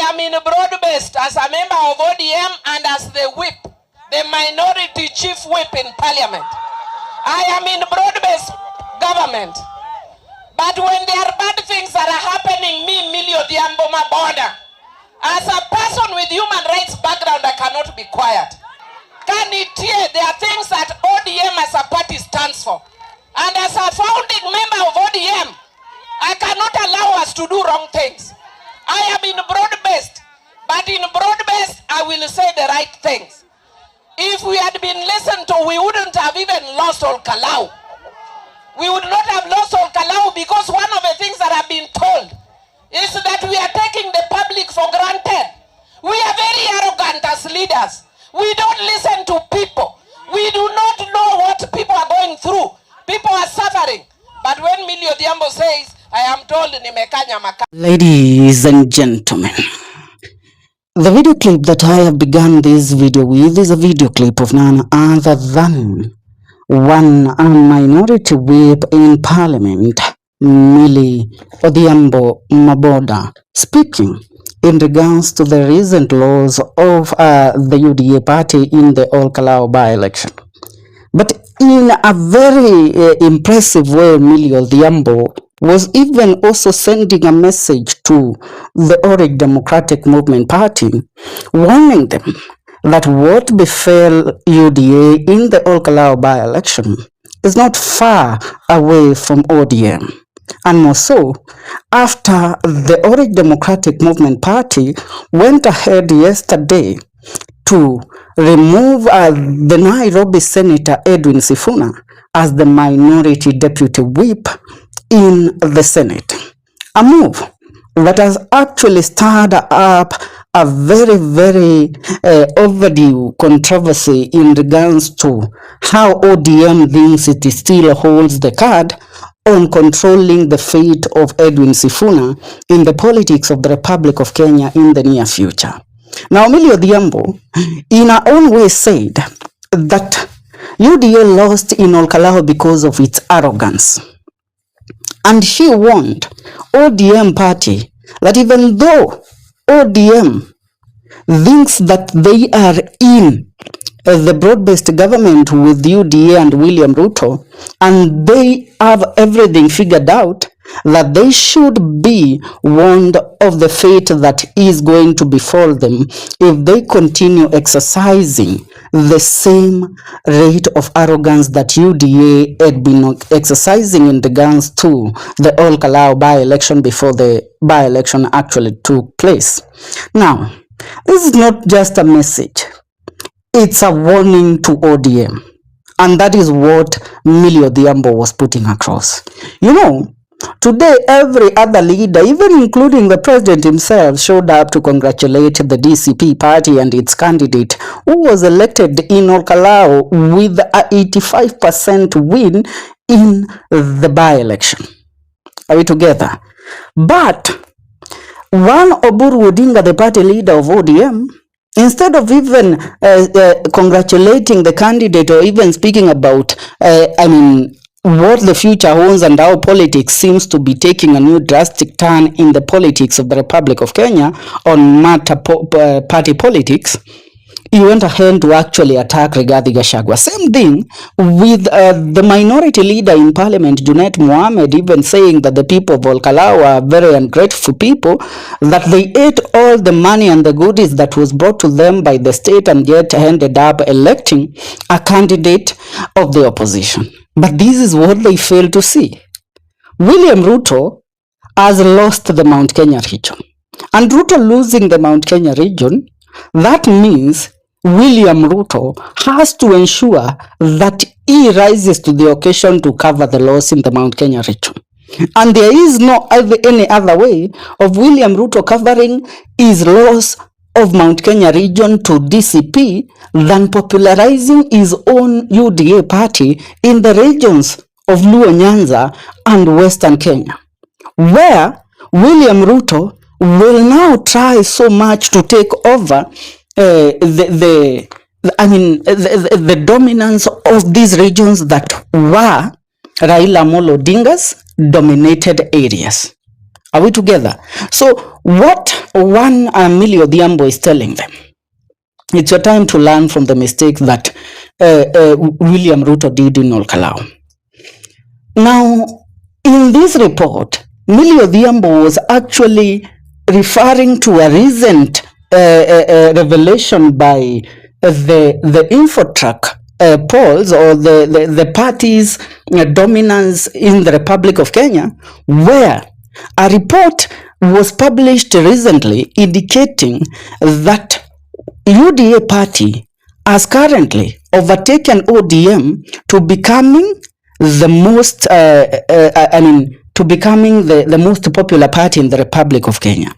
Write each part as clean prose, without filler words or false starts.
am in broad-based as a member of ODM and as the whip, the minority chief whip in parliament. I am in broad-based government. But when there are bad things that are happening, Millie Odhiambo, my border, as a person with human rights background, I cannot be quiet. There are things that ODM as a party stands for. And as a founding member of ODM, I cannot allow us to do wrong things. I am in broad-based, but in broad-based, I will say the right things. If we had been listened to, we wouldn't have even lost Ol Kalou. We would not have lost Ol Kalou because one of the things that I've been told is that we are taking the public for granted. We are very arrogant as leaders. We don't listen to people. We do not know what people are going through. People are suffering. But when Millie Odhiambo says, I am told nimekanya maka. Ladies and gentlemen, the video clip that I have begun this video with is a video clip of none other than one minority whip in parliament, Millie Odhiambo Maboda, speaking in regards to the recent loss of the UDA party in the Ol Kalou by-election. But in a very impressive way, Millie Odhiambo was even also sending a message to the Orange Democratic Movement Party, warning them that what befell UDA in the Ol Kalou by-election is not far away from ODM. And more so, after the Orange Democratic Movement Party went ahead yesterday to remove the Nairobi Senator Edwin Sifuna as the minority deputy whip in the Senate. A move that has actually stirred up a very overdue controversy in regards to how ODM thinks it still holds the card on controlling the fate of Edwin Sifuna in the politics of the Republic of Kenya in the near future. Now, Millie Odhiambo, in her own way, said that UDA lost in Ol Kalou because of its arrogance. And she warned ODM party that even though ODM thinks that they are in the broad-based government with UDA and William Ruto, and they have everything figured out, that they should be warned of the fate that is going to befall them if they continue exercising the same rate of arrogance that UDA had been exercising in regards to the Ol Kalou by-election before the by-election actually took place. Now, this is not just a message. It's a warning to ODM. And that is what Millie Odhiambo was putting across. You know, today every other leader, even including the president himself, showed up to congratulate the DCP party and its candidate who was elected in Ol Kalou with a 85% win in the by-election. Are we together? But one Oburu, the party leader of ODM, instead of even congratulating the candidate or even speaking about, what the future holds and how politics seems to be taking a new drastic turn in the politics of the Republic of Kenya on matter party politics, he went ahead to actually attack Rigathi Gachagua. Same thing with the minority leader in parliament, Junet Mohamed, even saying that the people of Ol Kalou are very ungrateful people, that they ate all the money and the goodies that was brought to them by the state and yet ended up electing a candidate of the opposition. But this is what they fail to see. William Ruto has lost the Mount Kenya region. And Ruto losing the Mount Kenya region, that means William Ruto has to ensure that he rises to the occasion to cover the loss in the Mount Kenya region. And there is no any other way of William Ruto covering his loss of Mount Kenya region to DCP than popularizing his own UDA party in the regions of Luo Nyanza and Western Kenya, where William Ruto will now try so much to take over the dominance of these regions that were Raila Amolo Odinga's dominated areas. Are we together? So what one Millie Odhiambo is telling them, it's your time to learn from the mistake that William Ruto did in Ol Kalou. Now, in this report, Millie Odhiambo was actually referring to a recent revelation by the Infotrack polls, or the party's dominance in the Republic of Kenya, where a report was published recently indicating that UDA party has currently overtaken ODM to becoming the most the most popular party in the Republic of Kenya.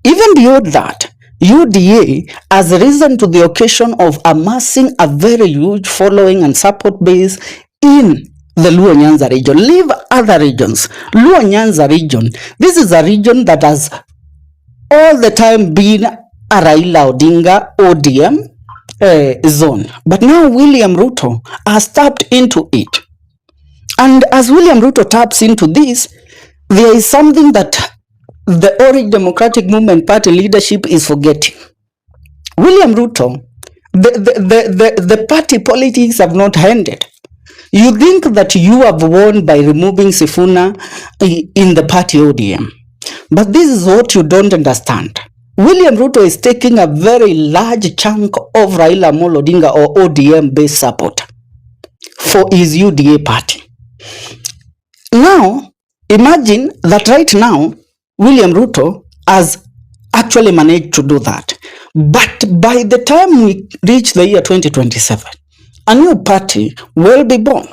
Even beyond that, UDA has risen to the occasion of amassing a very huge following and support base in the Luo Nyanza region. Leave other regions. Luo Nyanza region, this is a region that has all the time been a Raila Odinga ODM zone. But now William Ruto has tapped into it. And as William Ruto taps into this, there is something that the Orange Democratic Movement Party leadership is forgetting. William Ruto, the party politics have not ended. You think that you have won by removing Sifuna in the party ODM. But this is what you don't understand. William Ruto is taking a very large chunk of Raila Amolo Odinga or ODM based support for his UDA party. Now, imagine that right now, William Ruto has actually managed to do that. But by the time we reach the year 2027, a new party will be born.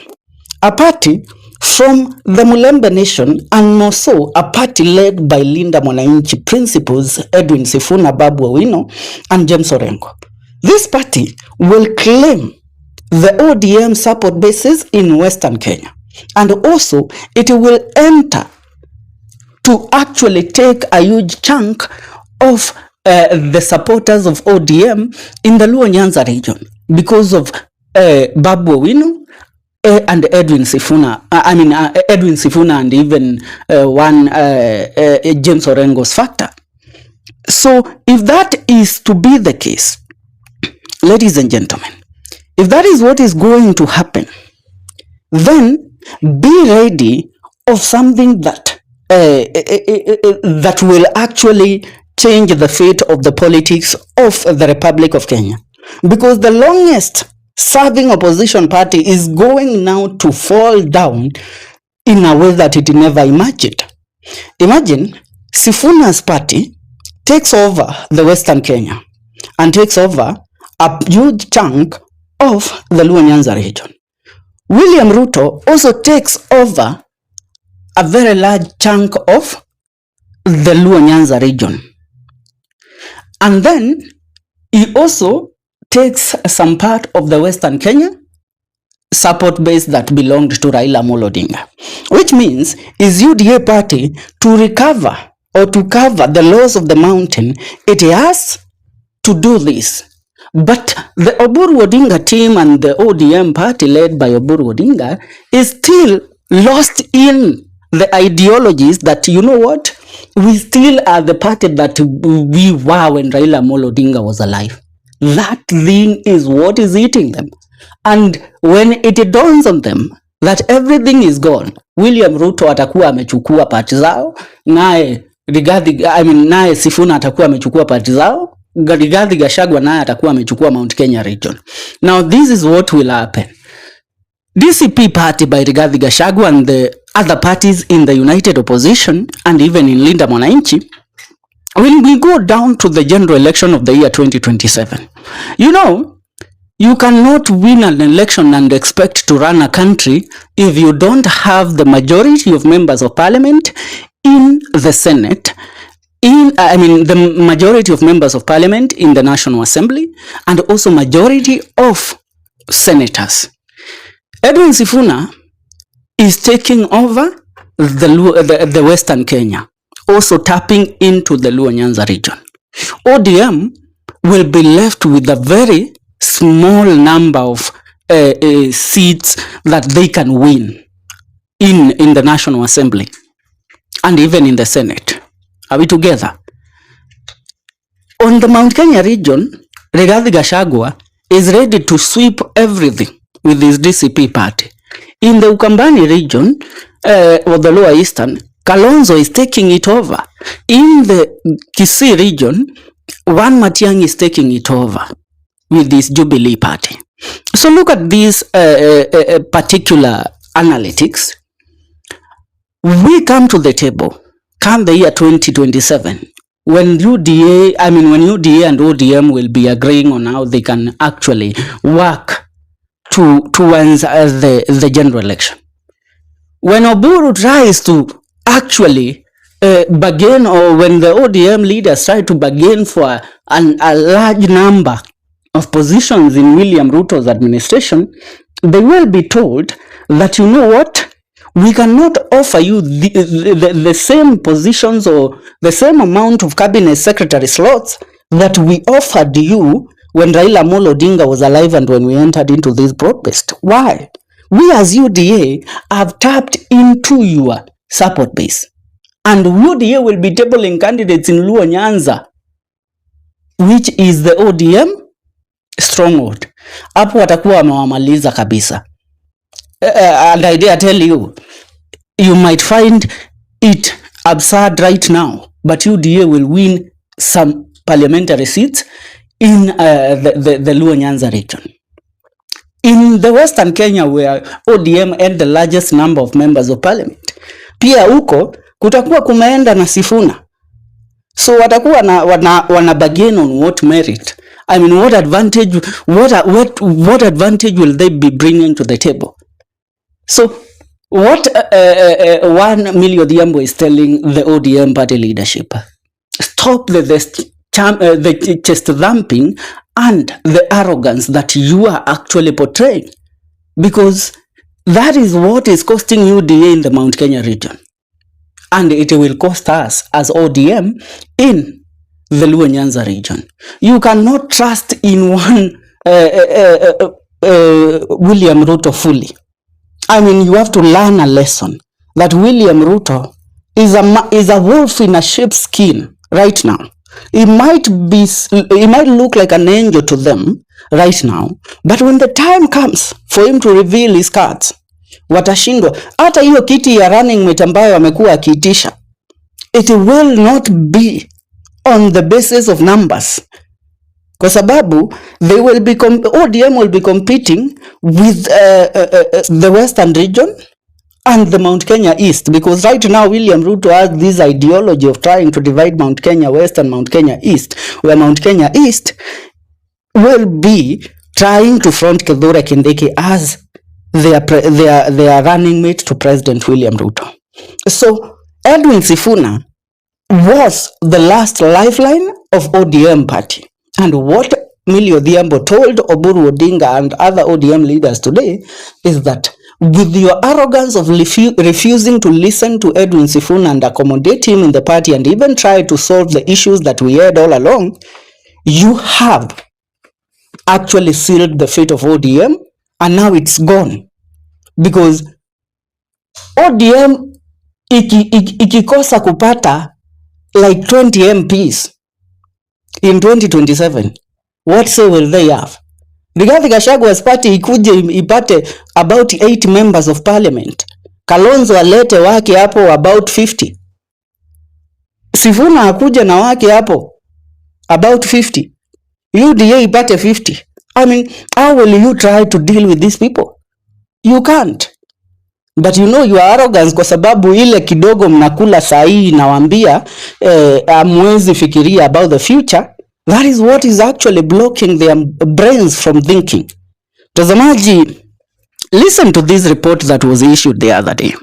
A party from the Mulembe Nation, and more so, a party led by Linda Mwananchi principals Edwin Sifuna, Babu Owino, and James Orengo. This party will claim the ODM support bases in Western Kenya. And also, it will enter to actually take a huge chunk of the supporters of ODM in the Luo Nyanza region because of Babu Owino and Edwin Sifuna. Edwin Sifuna and even one James Orengo's factor. So if that is to be the case, ladies and gentlemen, if that is what is going to happen, then be ready of something that that will actually change the fate of the politics of the Republic of Kenya. Because the longest serving opposition party is going now to fall down in a way that it never imagined. Imagine Sifuna's party takes over the Western Kenya and takes over a huge chunk of the Luo Nyanza region. William Ruto also takes over a very large chunk of the Luo Nyanza region. And then he also takes some part of the Western Kenya support base that belonged to Raila Amolo Odinga, which means his UDA party, to recover or to cover the loss of the mountain, it has to do this. But the Oburu Odinga team and the ODM party led by Oburu Odinga is still lost in the ideologies that, you know what, we still are the party that we were when Raila Amolo Odinga was alive. That thing is what is eating them. And when it dawns on them that everything is gone, William Ruto atakuwa amechukua party zao, naye Sifuna atakuwa amechukua party zao, Rigathi Gachagua naye atakuwa amechukua Mount Kenya region. Now this is what will happen. DCP party by Rigathi Gachagua and the other parties in the united opposition and even in Linda Mwananchi, when we go down to the general election of the year 2027, you know, you cannot win an election and expect to run a country if you don't have the majority of members of parliament in the Senate, the majority of members of parliament in the National Assembly, and also majority of senators. Edwin Sifuna is taking over the Western Kenya, also tapping into the Luo Nyanza region. ODM will be left with a very small number of seats that they can win in the National Assembly and even in the Senate. Are we together? On the Mount Kenya region, Rigathi Gachagua is ready to sweep everything with his DCP party. In the Ukambani region, or the Lower Eastern, Kalonzo is taking it over. In the Kisii region, One Matiang'i is taking it over with this Jubilee party. So look at these particular analytics. We come to the table, come the year 2027, when UDA and ODM will be agreeing on how they can actually work towards the general election. When Oburu tries to actually bargain, or when the ODM leaders try to bargain for a large number of positions in William Ruto's administration, they will be told that, you know what, we cannot offer you the same positions or the same amount of cabinet secretary slots that we offered you when Raila Amolo Odinga was alive and when we entered into this broad-based. Why? We as UDA have tapped into your support base, and UDA will be tabling candidates in Luo Nyanza, which is the ODM stronghold. Hapo watakuwa wamewamaliza kabisa. And I dare tell you, you might find it absurd right now, but UDA will win some parliamentary seats in the Luo Nyanza region. In the Western Kenya, where ODM had the largest number of members of parliament, pia huko kutakuwa kumeenda na Sifuna. So watakuwa wana bargain on what merit. I mean, what advantage will they be bringing to the table? So what one Millie Odhiambo is telling the ODM party leadership: stop the chest thumping and the arrogance that you are actually portraying, because that is what is costing UDA in the Mount Kenya region, and it will cost us as ODM in the Luo Nyanza region. You cannot trust in one William Ruto fully. I mean, you have to learn a lesson that William Ruto is a wolf in a sheep's skin right now. He might look like an angel to them right now, but when the time comes for him to reveal his cards, watashindwa. Hata hiyo kiti ya running mate ambayo amekuwa akiitisha, it will not be on the basis of numbers, kwa sababu ODM will be competing with the Western region and the Mount Kenya East, because right now William Ruto has this ideology of trying to divide Mount Kenya West and Mount Kenya East, where Mount Kenya East will be trying to front Kithure Kindiki as their running mate to President William Ruto. So Edwin Sifuna was the last lifeline of ODM party, and what Millie Odhiambo told Oburu Odinga and other ODM leaders today is that with your arrogance of refusing to listen to Edwin Sifuna and accommodate him in the party and even try to solve the issues that we had all along, you have actually sealed the fate of ODM, and now it's gone, because ODM ikikosa kupata like 20 MPs in 2027, what say will they have? Rigathi Gachagua's party ikuje ipate about 8 members of parliament. Kalonzo alete wake hapo about 50. Sifuna akuje na wake hapo about 50. UDA ipate 50. I mean, how will you try to deal with these people? You can't. But you know your arrogance, kwa sababu ile kidogo mnakula sahi nawambia amwezi fikiria about the future. That is what is actually blocking their brains from thinking. Tazamaji, listen to this report that was issued the other day.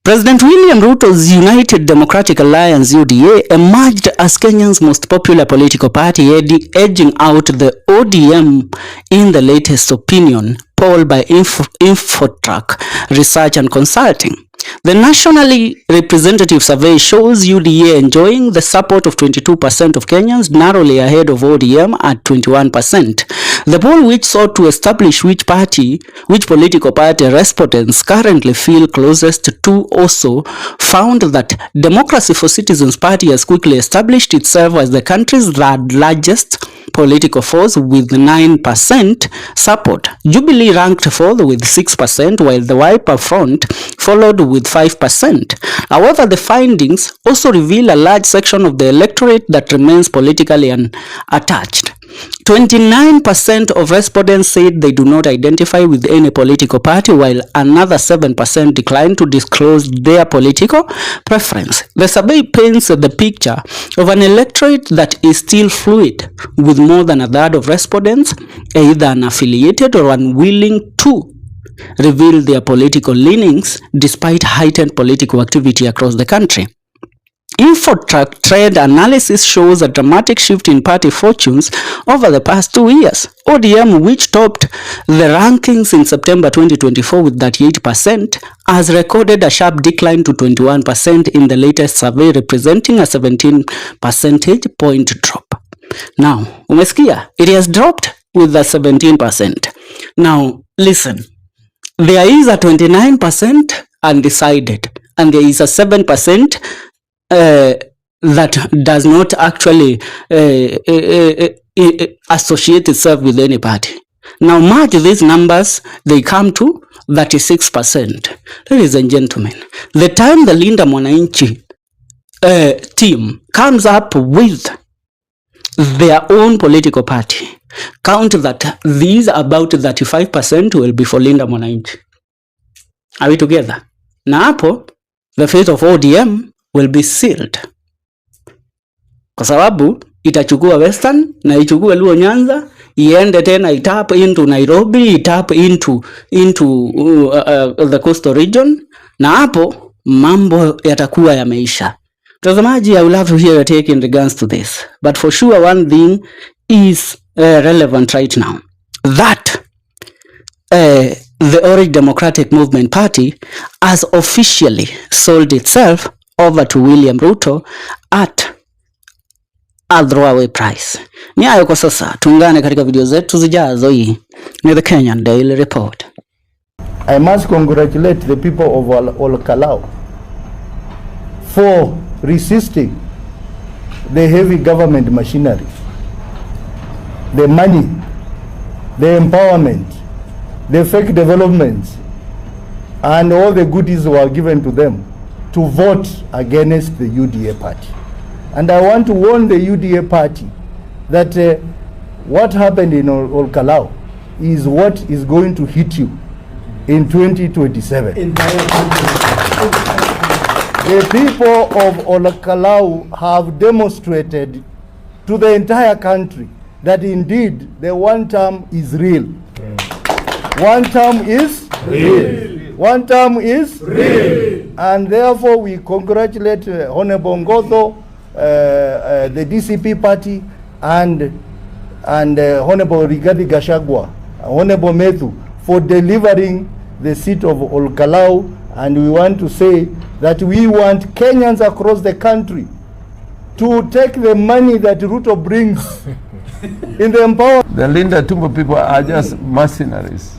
President William Ruto's United Democratic Alliance UDA emerged as Kenya's most popular political party, edging out the ODM in the latest opinion poll by Infotrack Research and Consulting. The nationally representative survey shows UDA enjoying the support of 22% of Kenyans, narrowly ahead of ODM at 21%. The poll, which sought to establish which political party respondents currently feel closest to, also found that Democracy for Citizens Party has quickly established itself as the country's third largest political force with 9% support. Jubilee ranked fourth with 6%, while the Wiper Front followed with 5%. However, the findings also reveal a large section of the electorate that remains politically unattached. 29% of respondents said they do not identify with any political party, while another 7% declined to disclose their political preference. The survey paints the picture of an electorate that is still fluid, with more than a third of respondents either unaffiliated or unwilling to reveal their political leanings despite heightened political activity across the country. InfoTrack trend analysis shows a dramatic shift in party fortunes over the past 2 years. ODM, which topped the rankings in September 2024 with 38%, has recorded a sharp decline to 21% in the latest survey, representing a 17 percentage point drop. Now, umesikia, it has dropped with the 17%. Now, listen, there is a 29% undecided, and there is a 7% that does not actually associate itself with any party. Now merge these numbers, they come to 36%. Ladies and gentlemen, the time the Linda Mwananchi team comes up with their own political party, count that these about 35% will be for Linda Mwananchi. Are we together? Na hapo, the fate of ODM will be sealed, kwa sababu itachukua Western na ichukue Luo Nyanza, iende tena itap into Nairobi, itap into the coastal region, na hapo mambo yatakuwa yameisha. Mtazamaji, I will have to hear your take in regards to this, but for sure one thing is relevant right now, that the Orange Democratic Movement Party has officially sold itself over to William Ruto at a throwaway price. Ni hayo kwa sasa, tuungane katika video zetu zijazo. Hii ni The Kenyan Daily Report. I must congratulate the people of Ol Kalou for resisting the heavy government machinery, the money, the empowerment, the fake developments, and all the goodies were given to them to vote against the UDA party. And I want to warn the UDA party that what happened in Ol Kalou is what is going to hit you in 2027. The people of Ol Kalou have demonstrated to the entire country that indeed the one term is real. One term is real. One term is real. And therefore we congratulate Honorable Ngotho, the DCP party, and Honorable Rigathi Gachagua, Honorable Methu, for delivering the seat of Ol Kalou. And we want to say that we want Kenyans across the country to take the money that Ruto brings in the empowerment. The Linda Tumbo people are just mercenaries.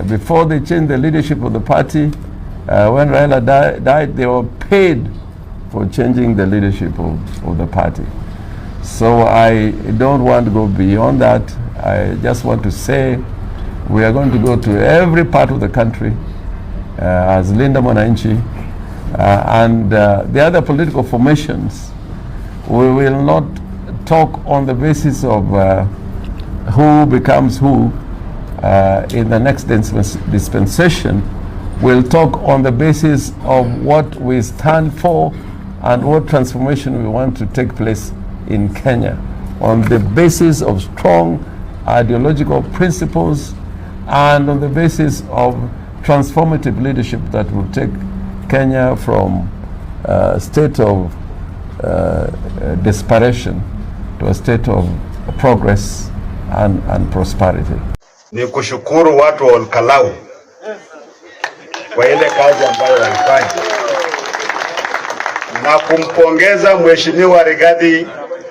Before they changed the leadership of the party, when Raila died, they were paid for changing the leadership of the party. So I don't want to go beyond that. I just want to say we are going to go to every part of the country as Linda Mwananchi and the other political formations. We will not talk on the basis of who becomes who in the next dispensation. We'll talk on the basis of what we stand for and what transformation we want to take place in Kenya, on the basis of strong ideological principles and on the basis of transformative leadership that will take Kenya from a state of desperation to a state of progress and prosperity. Ni kushukuru watu wa Ol Kalou kwa ile kazi ambayo walifanya na kumpongeza Mheshimiwa Rigathi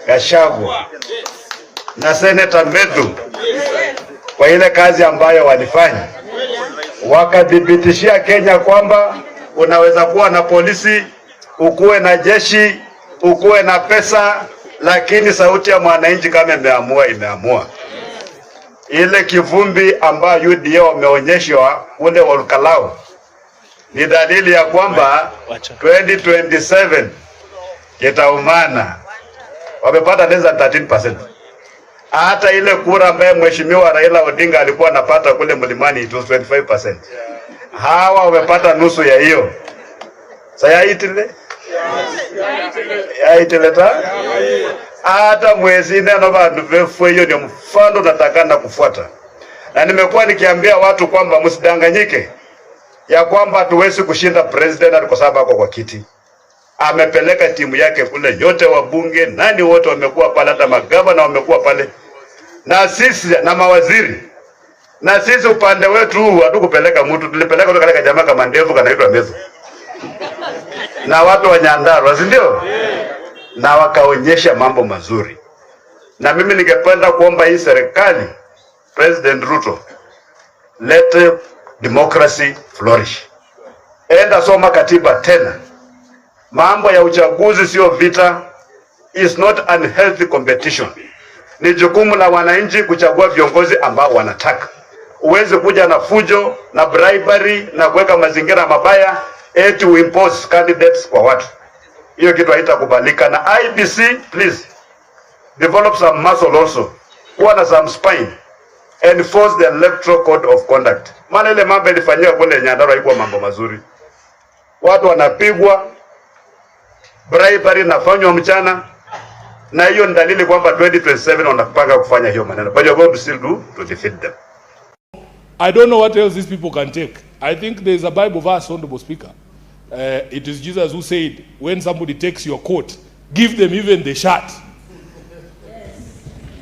Gachagua na Senator Medhu kwa ile kazi ambayo walifanya. Wakadhibitishia Kenya kwamba unaweza kuwa na polisi, ukuwe na jeshi, ukuwe na pesa, lakini sauti ya mwananchi kama imeamua. Ile kivumbi ambayo UDA wameonyeshwa kule Ol Kalou ni dalili ya kwamba 2027 kitaumana. Wamepata less than 13%. Hata ile kura ambaye Mheshimiwa Raila Odinga alikuwa anapata kule Mlimani it was 25%. Hawa wamepata nusu ya hiyo. Saya itile? Ya itile ta? Hata mwezi neno bandu befu hiyo ni mfano natakana kufuata. Na nimekuwa nikiambia watu kwamba msidanganyike ya kwamba tuwezi kushinda president kwa sababu ako kwa kiti. Amepeleka timu yake kule, yote wabunge, nani wote wamekuwa pale, hata magavana wamekuwa pale. Na sisi na mawaziri. Na sisi upande wetu hatukupeleka mtu, tulipeleka tu kale jamaa kama ndevu kanaitwa Mezo. Na watu wa Nyandarua, si ndio? Na wakaonyesha mambo mazuri. Na mimi ningependa kuomba hii serikali, President Ruto, let democracy flourish. Enda soma katiba tena. Mambo ya uchaguzi sio vita, is not unhealthy competition. Ni jukumu la wananchi kuchagua viongozi ambao wanataka. Uweze kuja na fujo, na bribery, na kuweka mazingira mabaya, eti impose candidates kwa watu. Hiyo kitu haitakubalika. Na IBC, please, develop some muscle also. Kuwa na some spine. Enforce the electoral code of conduct. Maana ile mambo ilifanyika kule Nyandarua haikuwa mambo mazuri. Watu wanapigwa, bribery nafanywa mchana, na hiyo ni dalili kwamba 2027 wanapanga kufanya hiyo maneno. But you're going to still do to defeat them. I don't know what else these people can take. I think there is a Bible verse, Honorable Speaker. It is Jesus who said, when somebody takes your coat, give them even the shirt.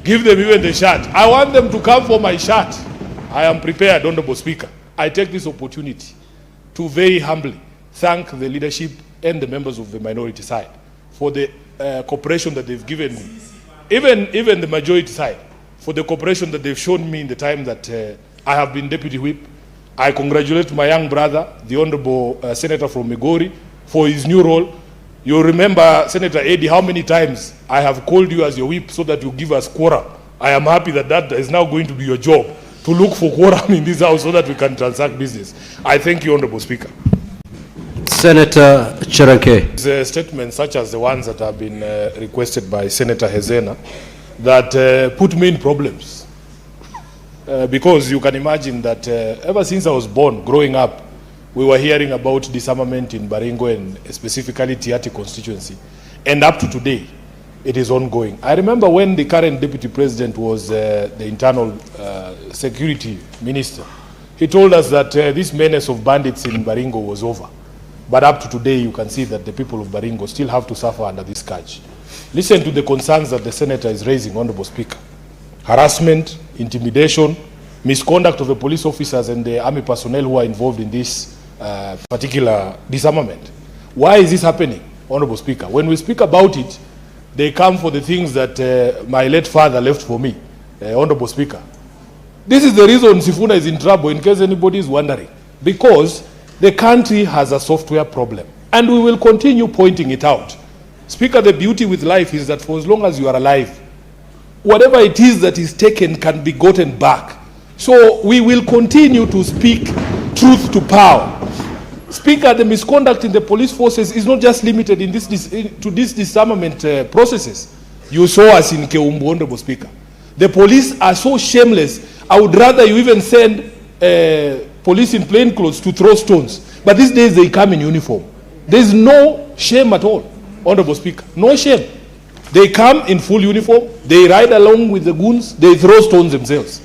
Give them even the shirt. I want them to come for my shirt. I am prepared, Honorable Speaker. I take this opportunity to very humbly thank the leadership and the members of the minority side for the cooperation that they've given me. Even the majority side, for the cooperation that they've shown me in the time that I have been Deputy Whip. I congratulate my young brother, the Honorable Senator from Migori, for his new role. You remember, Senator Eddie, how many times I have called you as your whip so that you give us quorum. I am happy that that is now going to be your job, to look for quorum in this house so that we can transact business. I thank you, Honorable Speaker. Senator Cheranke. Statements such as the ones that have been requested by Senator Hezena that put me in problems. Because you can imagine that ever since I was born, growing up, we were hearing about disarmament in Baringo and specifically Tiati constituency. And up to today, it is ongoing. I remember when the current deputy president was the internal security minister, he told us that this menace of bandits in Baringo was over. But up to today, you can see that the people of Baringo still have to suffer under this scourge. Listen to the concerns that the senator is raising, Honorable Speaker. Harassment, intimidation, misconduct of the police officers and the army personnel who are involved in this particular disarmament. Why is this happening, Honorable Speaker? When we speak about it, they come for the things that my late father left for me, Honorable Speaker. This is the reason Sifuna is in trouble, in case anybody is wondering. Because the country has a software problem. And we will continue pointing it out. Speaker, the beauty with life is that for as long as you are alive, whatever it is that is taken can be gotten back. So we will continue to speak truth to power. Speaker, the misconduct in the police forces is not just limited in to these disarmament processes. You saw us in Keumbu, Honorable Speaker. The police are so shameless. I would rather you even send police in plain clothes to throw stones. But these days they come in uniform. There is no shame at all, Honorable Speaker. No shame. They come in full uniform, they ride along with the goons, they throw stones themselves.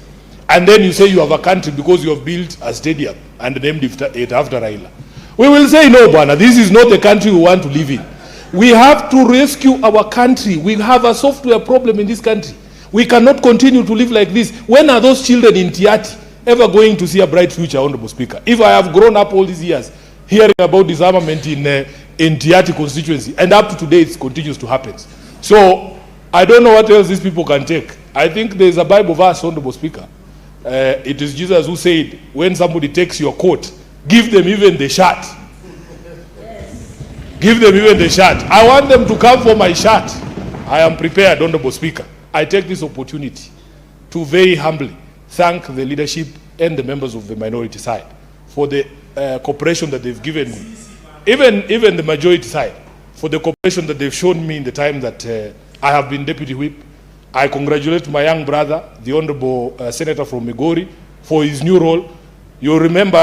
And then you say you have a country because you have built a stadium and named it after Raila. We will say, no, Bwana, this is not the country we want to live in. We have to rescue our country. We have a software problem in this country. We cannot continue to live like this. When are those children in Tiati ever going to see a bright future, Honorable Speaker? If I have grown up all these years hearing about disarmament in Tiati constituency, and up to today it continues to happen. So I don't know what else these people can take. I think there's a Bible verse, Honorable Speaker. It is Jesus who said, when somebody takes your coat, give them even the shirt. Give them even the shirt. I want them to come for my shirt. I am prepared, Honorable Speaker. I take this opportunity to very humbly thank the leadership and the members of the minority side for the cooperation that they've given me. Even the majority side, for the cooperation that they've shown me in the time that I have been Deputy Whip. I congratulate my young brother, the Honorable Senator from Migori, for his new role. You remember